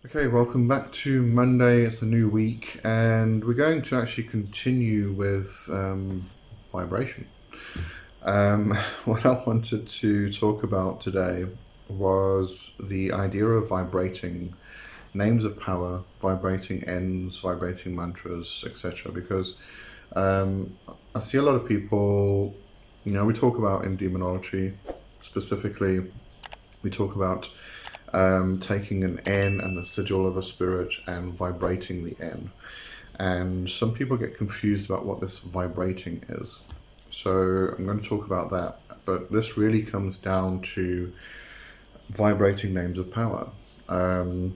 Okay, welcome back to Monday. It's a new week, and we're going to actually continue with vibration. Um, what I wanted to talk about today was the idea of vibrating names of power, vibrating ends, vibrating mantras, etc. Because um, I see a lot of people, we talk about in demonology specifically, we talk about taking an N and the sigil of a spirit and vibrating the N. And some people get confused about what this vibrating is. So I'm going to talk about that. But this really comes down to vibrating names of power. When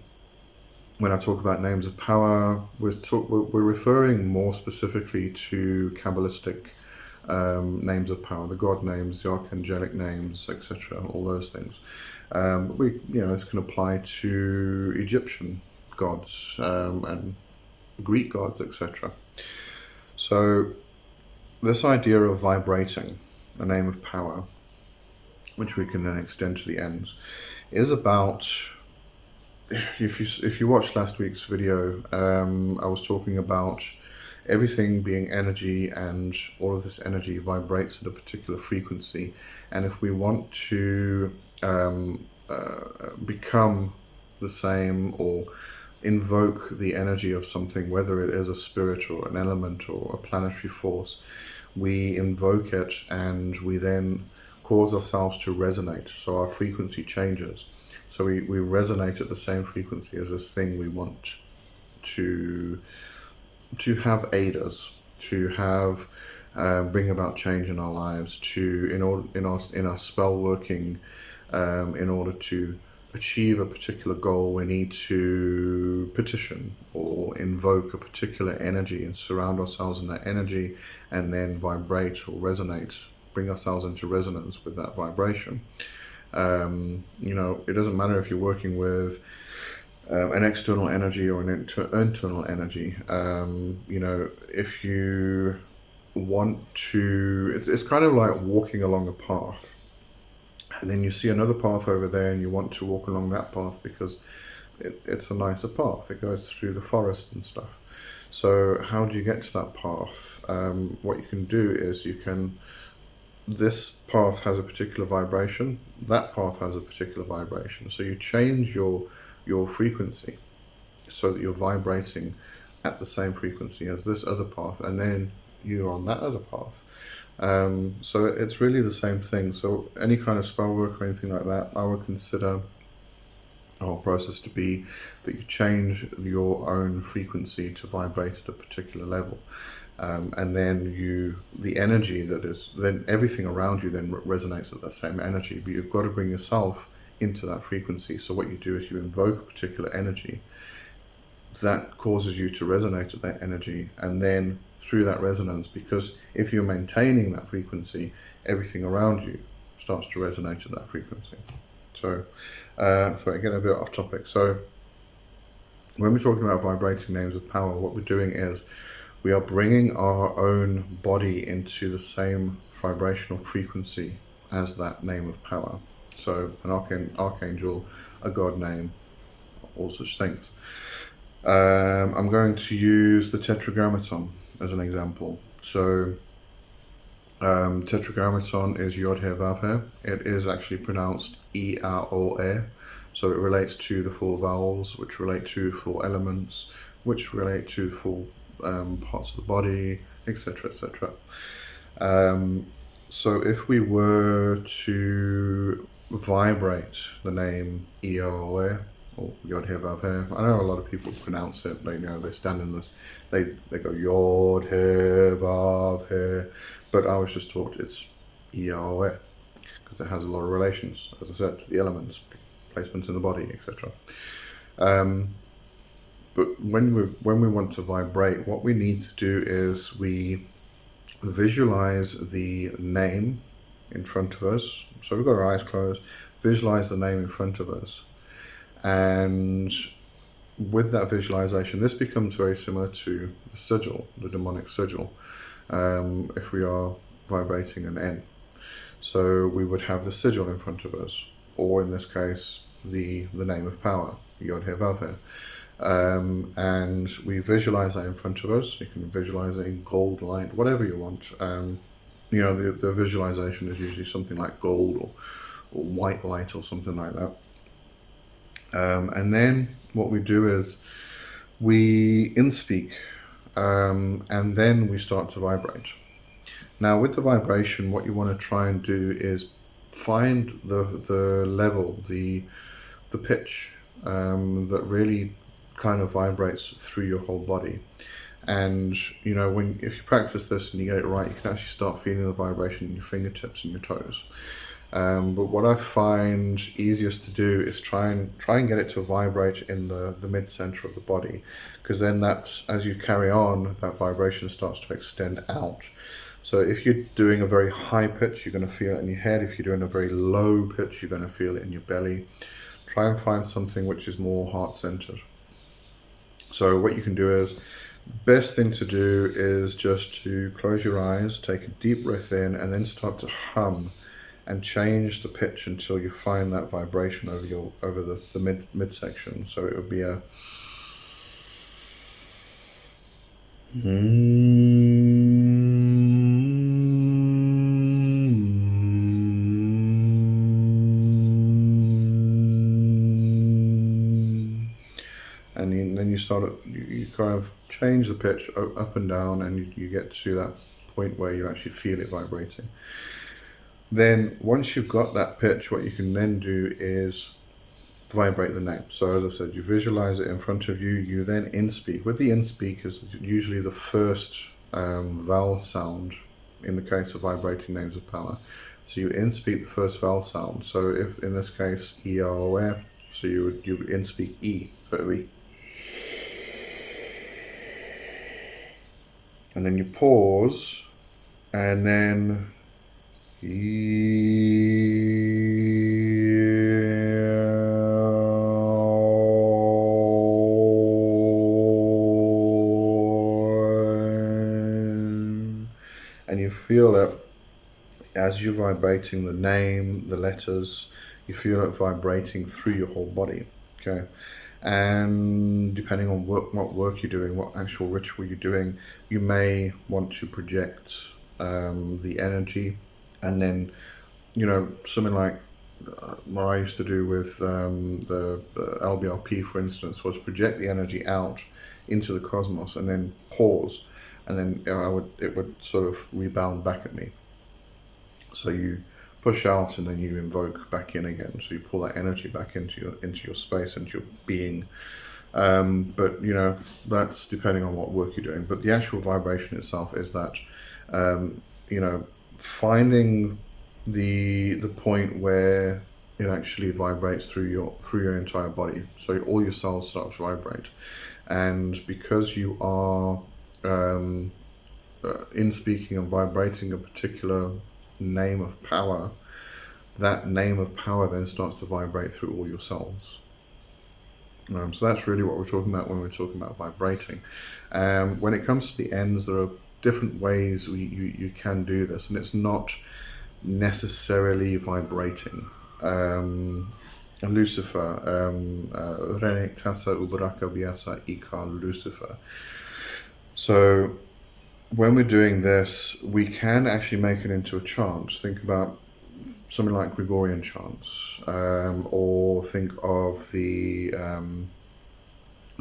I talk about names of power, we're referring more specifically to Kabbalistic names of power, the God names, the archangelic names, etc., all those things. This can apply to Egyptian gods and Greek gods, etc. So this idea of vibrating a name of power, which we can then extend to the ends, is about. If you watched last week's video, I was talking about everything being energy, and all of this energy vibrates at a particular frequency. And if we want to become the same or invoke the energy of something, whether it is a spirit or an element or a planetary force, we invoke it and we then cause ourselves to resonate. So our frequency changes. So we resonate at the same frequency as this thing we want to have aid us, to have bring about change in our lives, to in our spell working, in order to achieve a particular goal, we need to petition or invoke a particular energy and surround ourselves in that energy, and then vibrate or resonate, bring ourselves into resonance with that vibration. It doesn't matter if you're working with an external energy or an internal energy. If you want to, it's kind of like walking along a path, and then you see another path over there and you want to walk along that path because it's a nicer path. It goes through the forest and stuff. So how do you get to that path? What you can do is this path has a particular vibration, that path has a particular vibration. So you change your frequency so that you're vibrating at the same frequency as this other path, and then you're on that other path. So it's really the same thing. So any kind of spell work or anything like that, I would consider the whole process to be that you change your own frequency to vibrate at a particular level. And then the energy that is, then everything around you then resonates at that same energy, but you've got to bring yourself into that frequency. So what you do is you invoke a particular energy that causes you to resonate at that energy, and then through that resonance, because if you're maintaining that frequency, everything around you starts to resonate at that frequency. So, sorry, getting a bit off topic. So when we're talking about vibrating names of power, what we're doing is we are bringing our own body into the same vibrational frequency as that name of power. So an archangel, a god name, all such things. I'm going to use the tetragrammaton as an example. So tetragrammaton is Yod He Vav He. It is actually pronounced E-R-O-E. So it relates to the four vowels, which relate to four elements, which relate to four parts of the body, etc., etc. So if we were to vibrate the name E-R-O-E, or Yod He Vav He. I know a lot of people pronounce it. They stand in this. They go Yod He Vav He, but I was just taught it's E-R-O-E because it has a lot of relations, as I said, to the elements, placements in the body, etc. But when we want to vibrate, what we need to do is we visualize the name in front of us. So we've got our eyes closed. Visualize the name in front of us. And with that visualization, this becomes very similar to the sigil, the demonic sigil, if we are vibrating an N. So we would have the sigil in front of us, or in this case, the name of power. Yod He Vav He. And we visualize that in front of us. You can visualize it in gold light, whatever you want. The visualization is usually something like gold or white light or something like that. And then what we do is we in-speak, and then we start to vibrate. Now, with the vibration, what you want to try and do is find the level, the pitch that really kind of vibrates through your whole body. And if you practice this and you get it right, you can actually start feeling the vibration in your fingertips and your toes. But what I find easiest to do is try and get it to vibrate in the mid-center of the body, because then as you carry on, that vibration starts to extend out. So if you're doing a very high pitch, you're going to feel it in your head. If you're doing a very low pitch, you're going to feel it in your belly. Try and find something which is more heart-centered. So what you can do is, best thing to do is just to close your eyes, take a deep breath in, and then start to hum and change the pitch until you find that vibration over the midsection. So it would be a and then you kind of change the pitch up and down, and you get to that point where you actually feel it vibrating. Then once you've got that pitch, what you can then do is vibrate the name. So as I said, you visualize it in front of you, you then in-speak. With the in-speak is usually the first vowel sound in the case of vibrating names of power. So you in-speak the first vowel sound. So if in this case, E-R-O-F, so you would in-speak E, so it would be. And then you pause, and then and you feel it as you're vibrating the name, the letters, you feel it vibrating through your whole body, okay? And depending on what work you're doing, what actual ritual you're doing, you may want to project the energy. And then, something like what I used to do with the LBRP, for instance, was project the energy out into the cosmos and then pause, and then it would sort of rebound back at me. So you push out and then you invoke back in again. So you pull that energy back into your space, into your being. But that's depending on what work you're doing. But the actual vibration itself is that finding the point where it actually vibrates through your entire body, so all your cells start to vibrate. And because you are in speaking and vibrating a particular name of power, that name of power then starts to vibrate through all your cells. So that's really what we're talking about when we're talking about vibrating. When it comes to the ends, there are different ways you can do this, and it's not necessarily vibrating. Lucifer, Renek Tasa Ubaraka Biasa Ika Lucifer. So when we're doing this, we can actually make it into a chant. Think about something like Gregorian chants, or think of the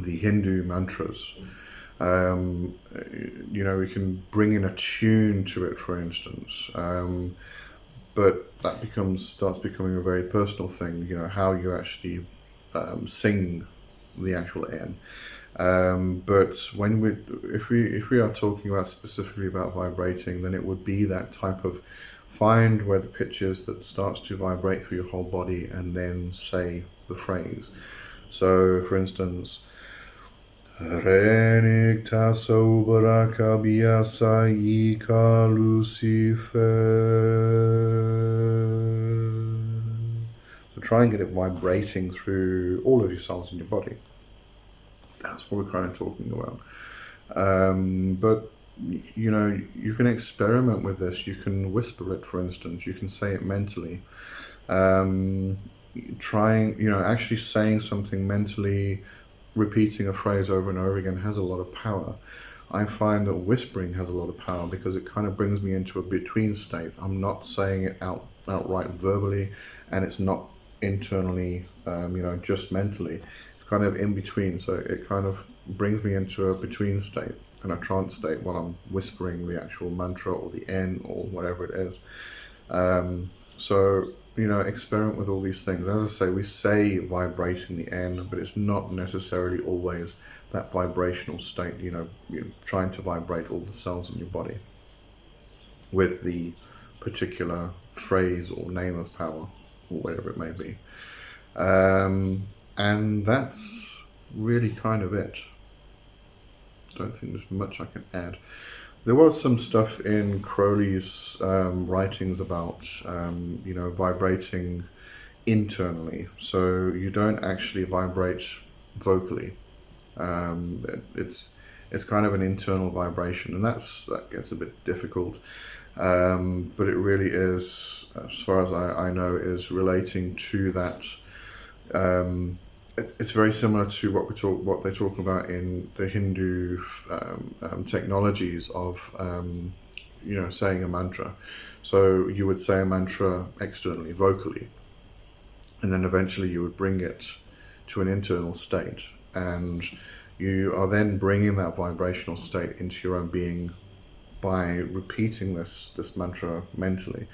Hindu mantras. We can bring in a tune to it, for instance, but that starts becoming a very personal thing. How you actually sing the actual N. But if we are talking about specifically about vibrating, then it would be that type of find where the pitch is that starts to vibrate through your whole body, and then say the phrase. So, for instance, Renik taso baraka biasa ika Lucifer. So try and get it vibrating through all of your cells in your body. That's what we're kind of talking about. But you can experiment with this. You can whisper it, for instance. You can say it mentally. trying, actually saying something mentally, repeating a phrase over and over again has a lot of power. I find that whispering has a lot of power because it kind of brings me into a between state. I'm not saying it outright verbally, and it's not internally, just mentally. It's kind of in between. So it kind of brings me into a between state and a trance state while I'm whispering the actual mantra or the N or whatever it is. So, experiment with all these things. As I say, we say vibrating the N, but it's not necessarily always that vibrational state, you're trying to vibrate all the cells in your body with the particular phrase or name of power or whatever it may be. And that's really kind of it. Don't think there's much I can add. There was some stuff in Crowley's writings about, vibrating internally. So you don't actually vibrate vocally. It's kind of an internal vibration, and that gets a bit difficult. But it really is, as far as I know, is relating to that. It's very similar to what they talk about in the Hindu technologies of saying a mantra. So you would say a mantra externally, vocally, and then eventually you would bring it to an internal state, and you are then bringing that vibrational state into your own being by repeating this mantra mentally.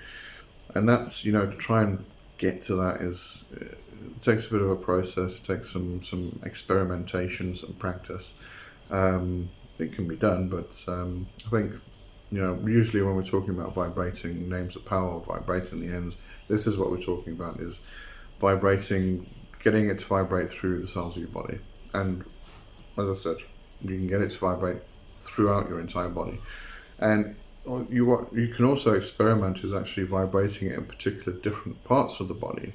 And that's, to try and get to that it takes a bit of a process, takes some experimentation, some practice. It can be done, but I think, usually when we're talking about vibrating names of power, vibrating the Enns, this is what we're talking about, is vibrating, getting it to vibrate through the cells of your body. And as I said, you can get it to vibrate throughout your entire body. And what you can also experiment is actually vibrating it in particular different parts of the body.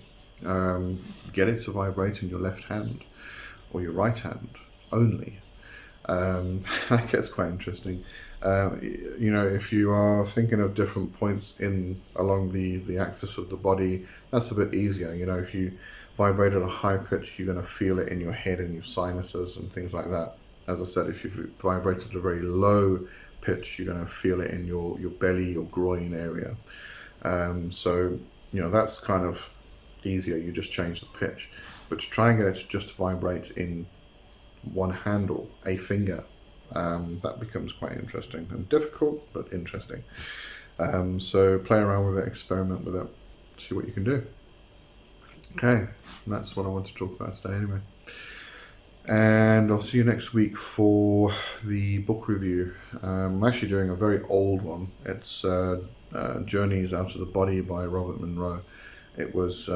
Get it to vibrate in your left hand or your right hand only. That gets quite interesting. If you are thinking of different points along the axis of the body, that's a bit easier. If you vibrate at a high pitch, you're going to feel it in your head and your sinuses and things like that. As I said, if you vibrate at a very low pitch, you're going to feel it in your belly, your groin area. So that's kind of easier. You just change the pitch. But to try and get it to just vibrate in one hand or a finger, that becomes quite interesting and difficult, but interesting. So play around with it, experiment with it, see what you can do. Okay, that's what I want to talk about today anyway. And I'll see you next week for the book review. I'm actually doing a very old one. It's Journeys Out of the Body by Robert Monroe. It was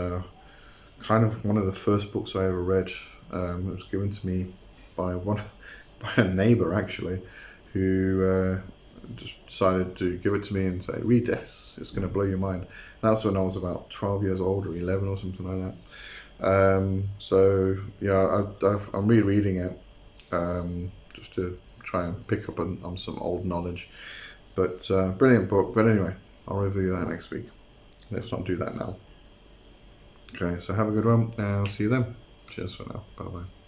kind of one of the first books I ever read. It was given to me by a neighbor, actually, who just decided to give it to me and say, read this, it's going to blow your mind. That was when I was about 12 years old or 11 or something like that. So yeah, I'm rereading it just to try and pick up on some old knowledge. But brilliant book. But anyway, I'll review that next week. Let's not do that now. Okay, so have a good one, and I'll see you then. Cheers for now. Bye bye.